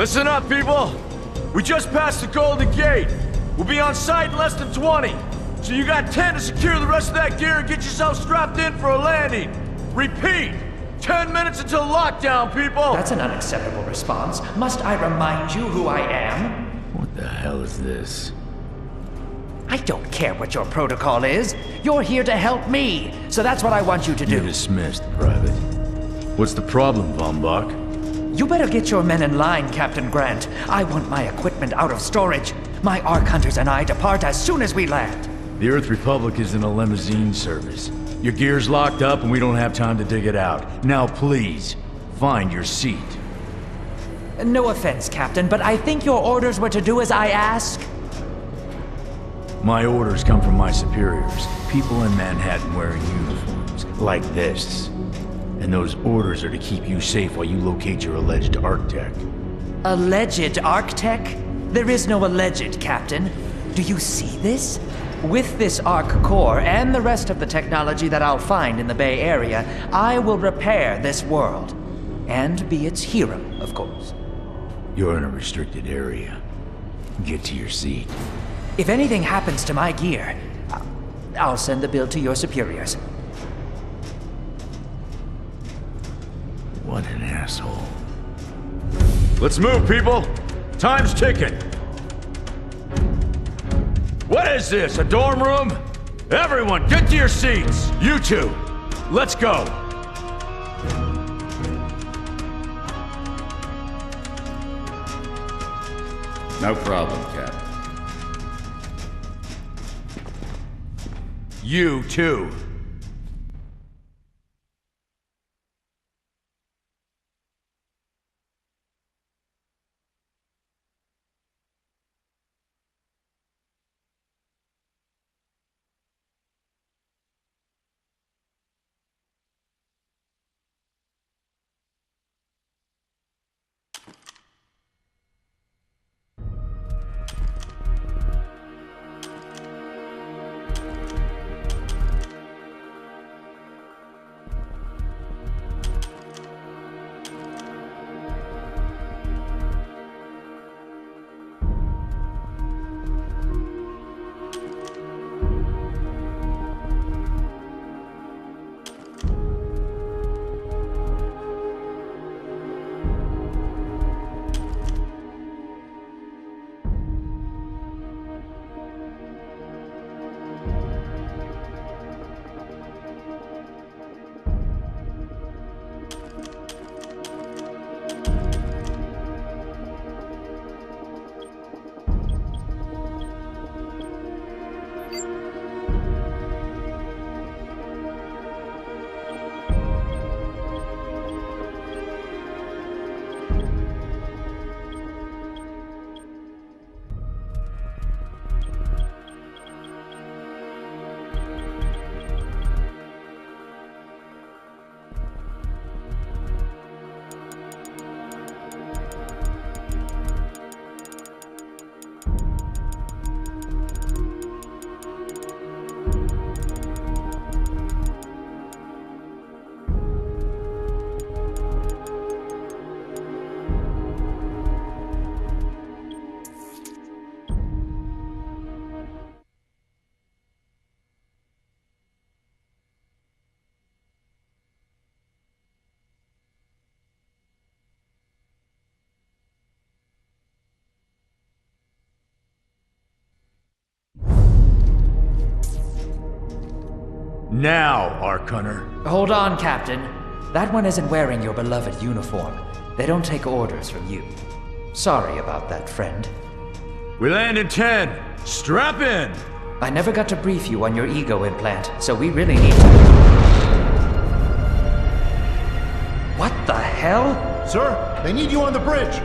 Listen up, people! We just passed the Golden Gate. We'll be on site in less than 20. So you got 10 to secure the rest of that gear and get yourself strapped in for a landing. Repeat! 10 minutes until lockdown, people! That's an unacceptable response. Must I remind you who I am? What the hell is this? I don't care what your protocol is. You're here to help me, so that's what I want you to do. You're dismissed, Private. What's the problem, Von Bach? You better get your men in line, Captain Grant. I want my equipment out of storage. My Ark Hunters and I depart as soon as we land. The Earth Republic is in a limousine service. Your gear's locked up and we don't have time to dig it out. Now please, find your seat. No offense, Captain, but I think your orders were to do as I ask. My orders come from my superiors. People in Manhattan wearing uniforms, like this. And those orders are to keep you safe while you locate your alleged Arc-Tech. Alleged Arc-Tech? There is no alleged, Captain. Do you see this? With this Arc core and the rest of the technology that I'll find in the Bay Area, I will repair this world. And be its hero, of course. You're in a restricted area. Get to your seat. If anything happens to my gear, I'll send the bill to your superiors. What an asshole. Let's move, people! Time's ticking! What is this, a dorm room? Everyone, get to your seats! You two, let's go! No problem, Cap. You too. Now, Ark Hunter. Hold on, Captain. That one isn't wearing your beloved uniform. They don't take orders from you. Sorry about that, friend. We land in 10. Strap in! I never got to brief you on your ego implant, so we really need to... What the hell? Sir, they need you on the bridge.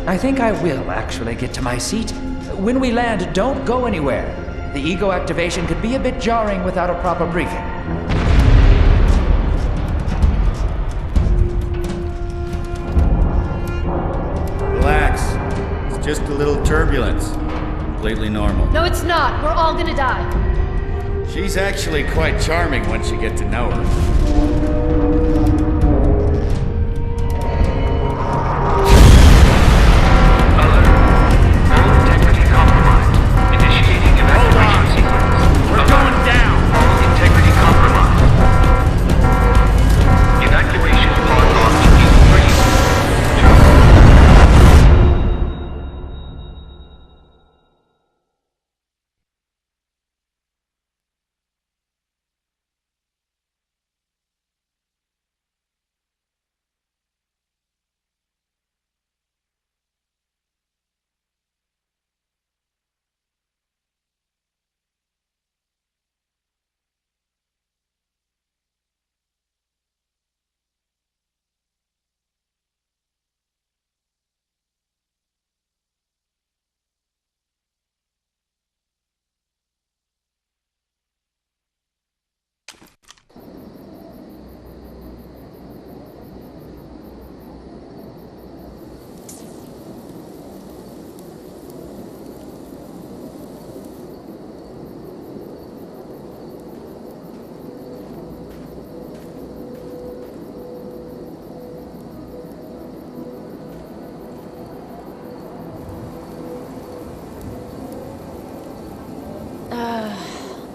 I think I will actually get to my seat. When we land, don't go anywhere. The ego activation could be a bit jarring without a proper briefing. Relax. It's just a little turbulence. Completely normal. No, it's not. We're all gonna die. She's actually quite charming once you get to know her.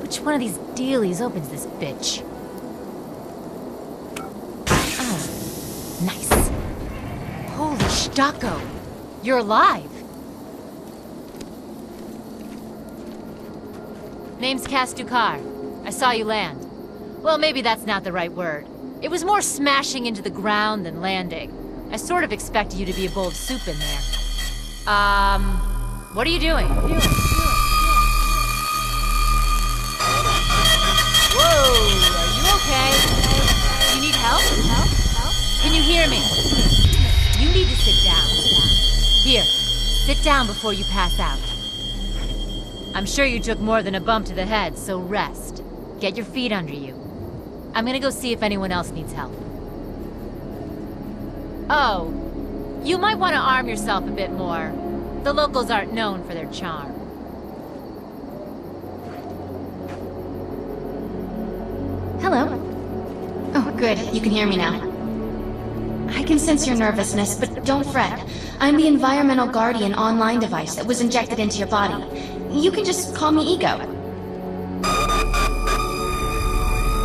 Which one of these dealies opens this bitch? Oh, nice. Holy Stocko! You're alive! Name's Kastukar. I saw you land. Well, maybe that's not the right word. It was more smashing into the ground than landing. I sort of expected you to be a bowl of soup in there. What are you doing? Whoa, are you okay? You need help? Can you hear me? You need to sit down. Here, sit down before you pass out. I'm sure you took more than a bump to the head, so rest. Get your feet under you. I'm gonna go see if anyone else needs help. Oh, you might want to arm yourself a bit more. The locals aren't known for their charm. Hello. Oh, good. You can hear me now. I can sense your nervousness, but don't fret. I'm the Environmental Guardian online device that was injected into your body. You can just call me Ego.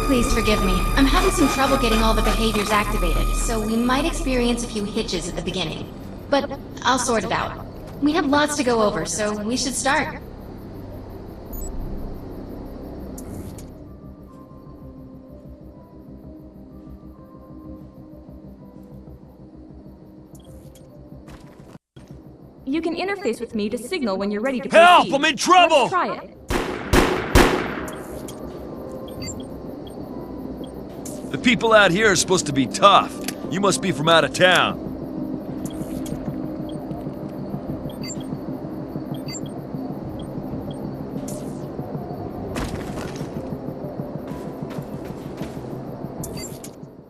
Please forgive me. I'm having some trouble getting all the behaviors activated, so we might experience a few hitches at the beginning. But I'll sort it out. We have lots to go over, so we should start. You can interface with me to signal when you're ready to Help! proceed. I'm in trouble! Let's try it. The people out here are supposed to be tough. You must be from out of town.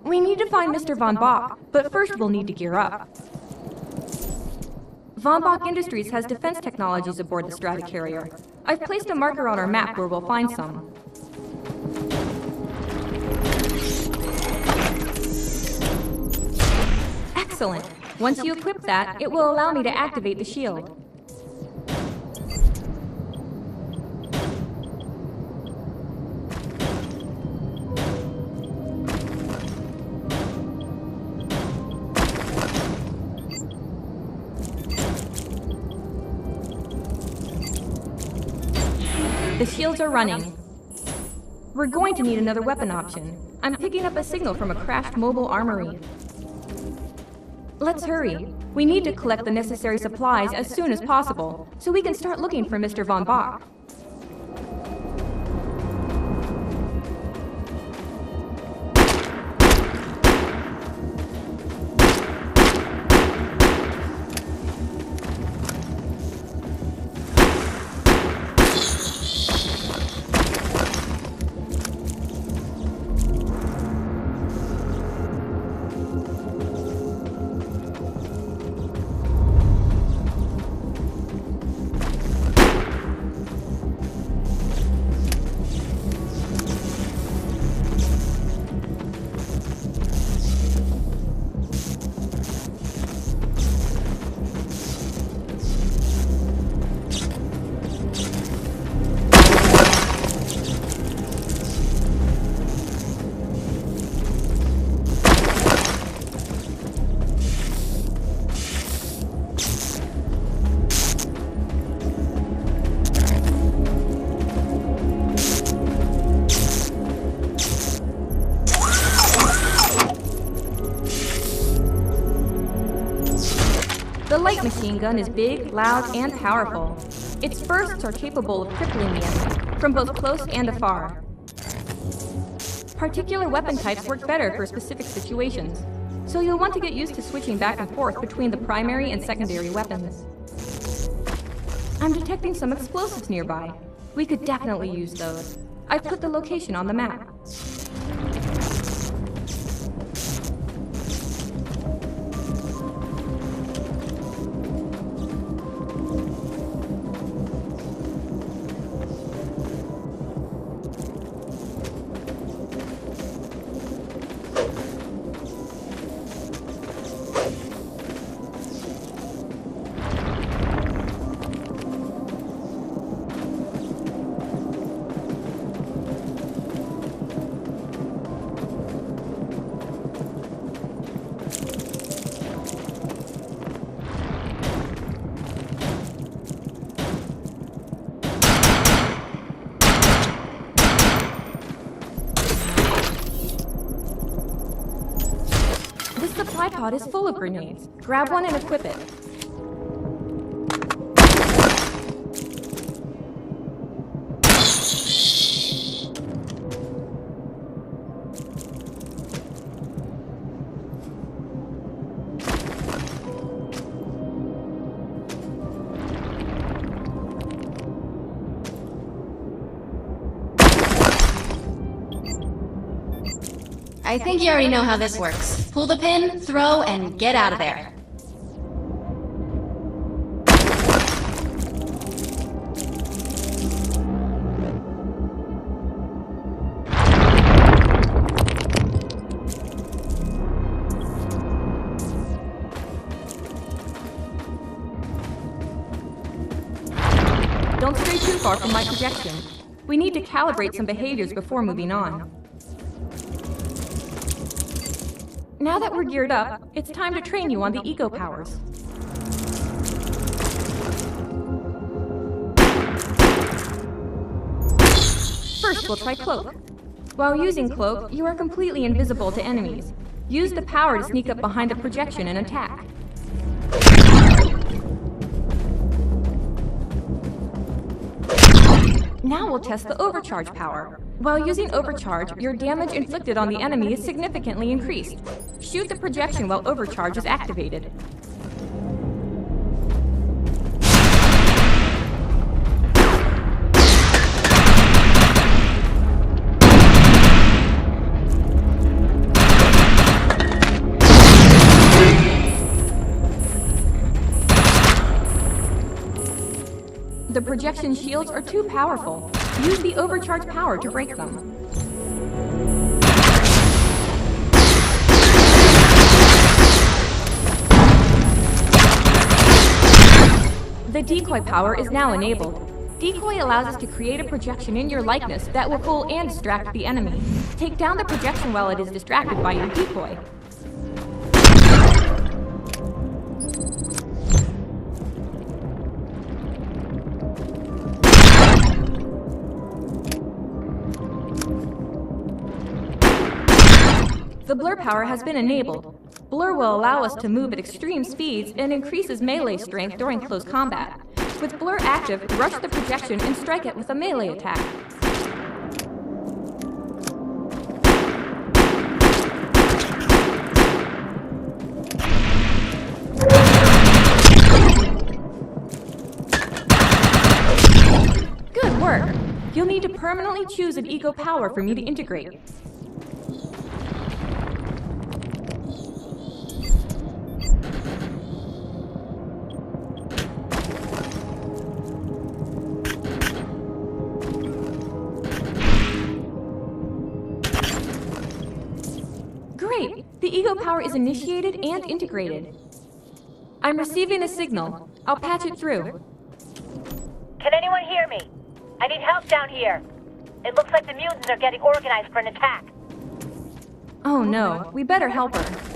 We need to find Mr. Von Bach, but first we'll need to gear up. Von Bach Industries has defense technologies aboard the Stratocarrier. I've placed a marker on our map where we'll find some. Excellent. Once you equip that, it will allow me to activate the shield. The shields are running. We're going to need another weapon option. I'm picking up a signal from a crashed mobile armory. Let's hurry. We need to collect the necessary supplies as soon as possible, so we can start looking for Mr. Von Bach. The light machine gun is big, loud, and powerful. Its bursts are capable of crippling the enemy, from both close and afar. Particular weapon types work better for specific situations, so you'll want to get used to switching back and forth between the primary and secondary weapons. I'm detecting some explosives nearby. We could definitely use those. I've put the location on the map. The supply pod is full of grenades. Grab one and equip it. I think you already know how this works. Pull the pin, throw, and get out of there. Don't stray too far from my projection. We need to calibrate some behaviors before moving on. Now that we're geared up, it's time to train you on the eco powers. First, we'll try Cloak. While using Cloak, you are completely invisible to enemies. Use the power to sneak up behind the projection and attack. Now we'll test the overcharge power. While using overcharge, your damage inflicted on the enemy is significantly increased. Shoot the projection while overcharge is activated. The projection shields are too powerful. Use the overcharge power to break them. The decoy power is now enabled. Decoy allows us to create a projection in your likeness that will fool and distract the enemy. Take down the projection while it is distracted by your decoy. The blur power has been enabled. Blur will allow us to move at extreme speeds and increases melee strength during close combat. With blur active, rush the projection and strike it with a melee attack. Good work! You'll need to permanently choose an ego power for me to integrate. Great! The ego power is initiated and integrated. I'm receiving a signal. I'll patch it through. Can anyone hear me? I need help down here. It looks like the mutants are getting organized for an attack. Oh no, we better help her.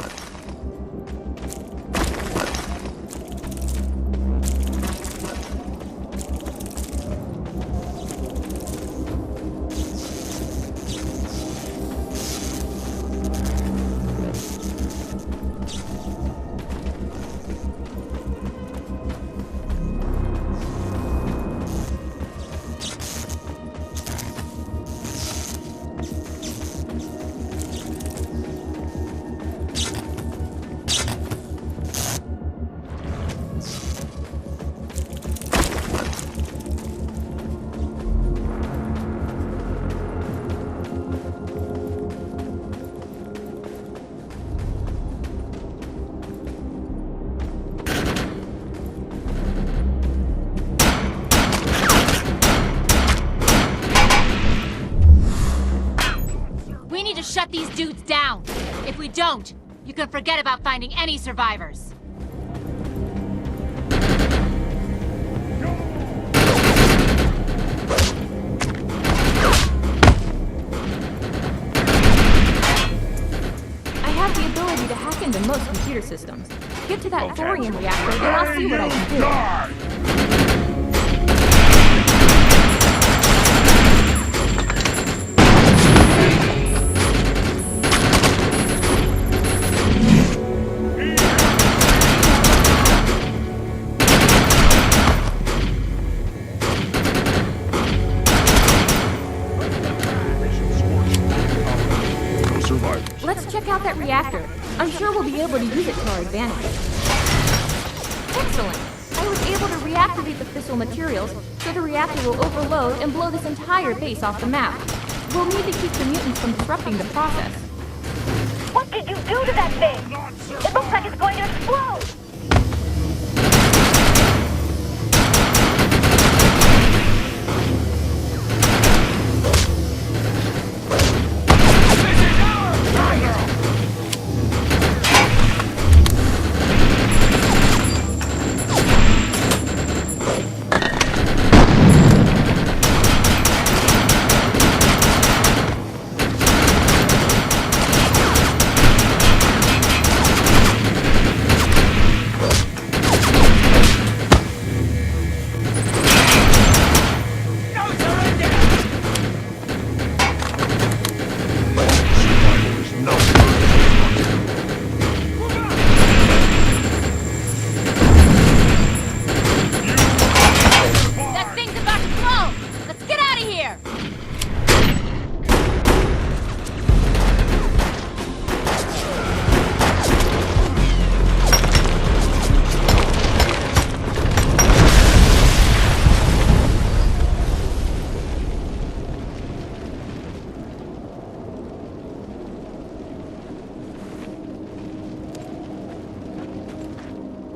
Shut these dudes down! If we don't, you can forget about finding any survivors. I have the ability to hack into most computer systems. Get to that thorium reactor and I'll see what I can do. Let's check out that reactor. I'm sure we'll be able to use it to our advantage. Excellent! I was able to reactivate the fissile materials, so the reactor will overload and blow this entire base off the map. We'll need to keep the mutants from disrupting the process. What did you do to that thing? It looks like it's going to explode!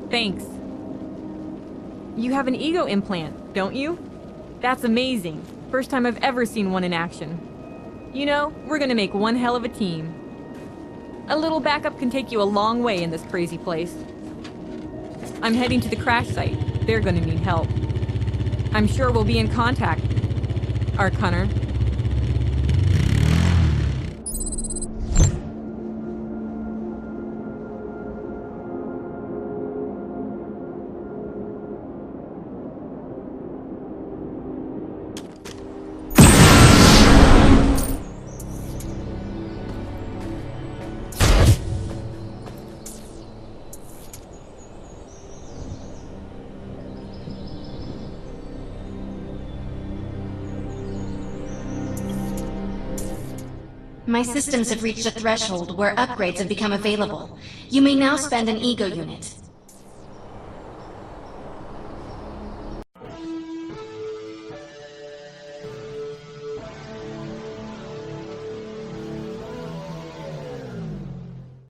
Thanks. You have an ego implant, don't you? That's amazing. First time I've ever seen one in action. You know, we're gonna make one hell of a team. A little backup can take you a long way in this crazy place. I'm heading to the crash site. They're gonna need help. I'm sure we'll be in contact, Arcunner. My systems have reached a threshold where upgrades have become available. You may now spend an ego unit.